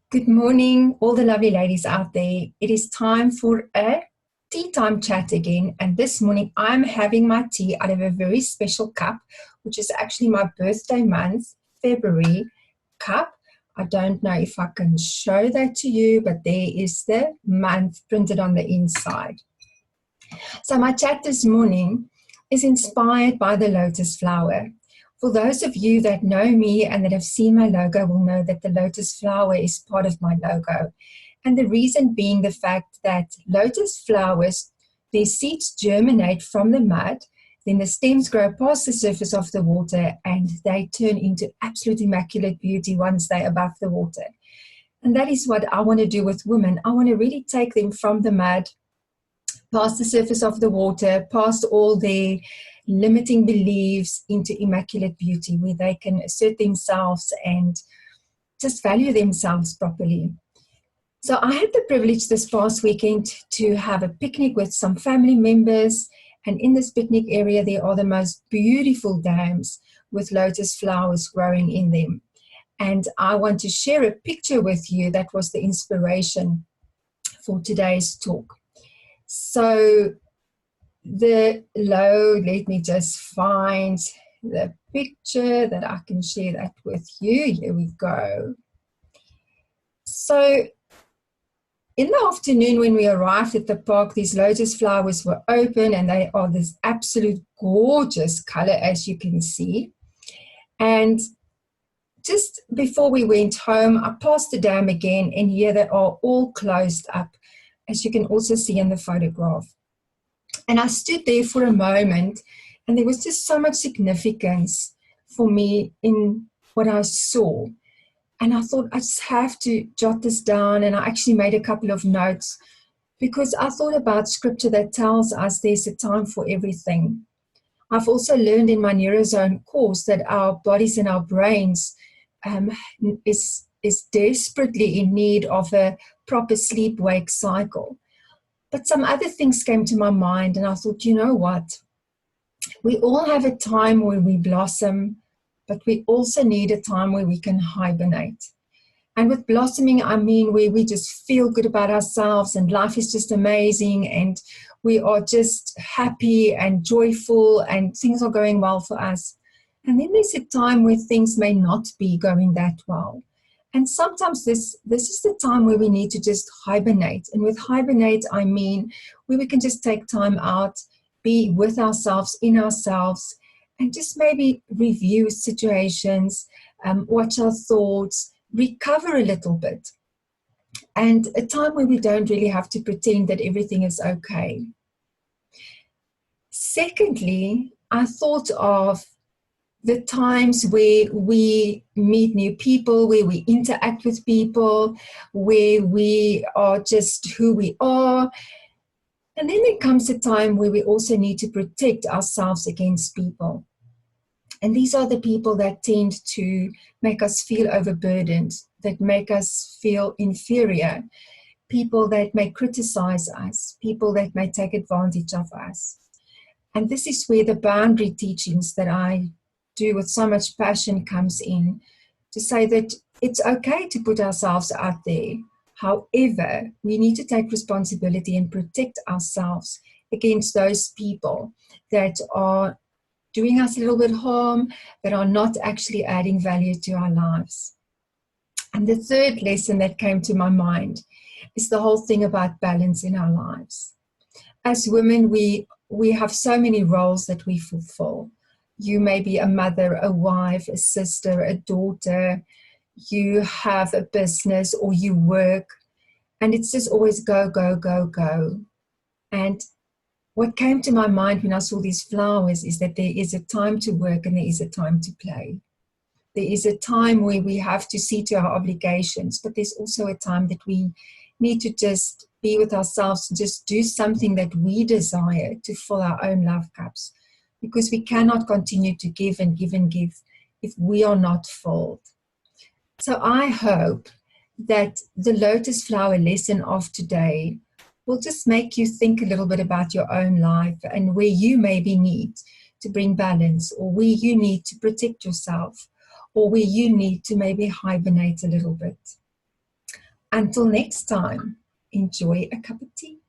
Good morning, all the lovely ladies out there. It is time for a tea time chat again. And this morning, I'm having my tea out of a very special cup, which is actually my birthday month, February cup. I don't know if I can show that to you, but there is the month printed on the inside. So, my chat this morning is inspired by the lotus flower. For those of you that know me and that have seen my logo will know that the lotus flower is part of my logo. And the reason being the fact that lotus flowers, their seeds germinate from the mud, then the stems grow past the surface of the water and they turn into absolute immaculate beauty once they're above the water. And that is what I want to do with women. I want to really take them from the mud, past the surface of the water, past all their limiting beliefs into immaculate beauty where they can assert themselves and just value themselves properly. So I had the privilege this past weekend to have a picnic with some family members, and in this picnic area there are the most beautiful dams with lotus flowers growing in them. And I want to share a picture with you that was the inspiration for today's talk. So let me just find the picture that I can share that with you. Here we go. So in the afternoon when we arrived at the park, these lotus flowers were open and they are this absolute gorgeous color, as you can see. And just before we went home, I passed the dam again, and here they are all closed up, as you can also see in the photograph. And I stood there for a moment, and there was just so much significance for me in what I saw. And I thought I just have to jot this down, and I actually made a couple of notes because I thought about scripture that tells us there's a time for everything. I've also learned in my Neurozone course that our bodies and our brains is desperately in need of a proper sleep-wake cycle. But some other things came to my mind, and I thought, you know what? We all have a time where we blossom, but we also need a time where we can hibernate. And with blossoming, I mean where we just feel good about ourselves and life is just amazing and we are just happy and joyful and things are going well for us. And then there's a time where things may not be going that well. And sometimes this is the time where we need to just hibernate. And with hibernate, I mean where we can just take time out, be with ourselves, in ourselves, and just maybe review situations, watch our thoughts, recover a little bit. And a time where we don't really have to pretend that everything is okay. Secondly, I thought of the times where we meet new people, where we interact with people, where we are just who we are. And then there comes a time where we also need to protect ourselves against people. And these are the people that tend to make us feel overburdened, that make us feel inferior, people that may criticize us, people that may take advantage of us. And this is where the boundary teachings that I do with so much passion comes in, to say that it's okay to put ourselves out there. However, we need to take responsibility and protect ourselves against those people that are doing us a little bit harm, that are not actually adding value to our lives. And the third lesson that came to my mind is the whole thing about balance in our lives. As women, we have so many roles that we fulfill. You may be a mother, a wife, a sister, a daughter, you have a business or you work, and it's just always go, go, go, go. And what came to my mind when I saw these flowers is that there is a time to work and there is a time to play. There is a time where we have to see to our obligations, but there's also a time that we need to just be with ourselves, just do something that we desire to fill our own love cups, because we cannot continue to give and give and give if we are not filled. So I hope that the lotus flower lesson of today will just make you think a little bit about your own life and where you maybe need to bring balance, or where you need to protect yourself, or where you need to maybe hibernate a little bit. Until next time, enjoy a cup of tea.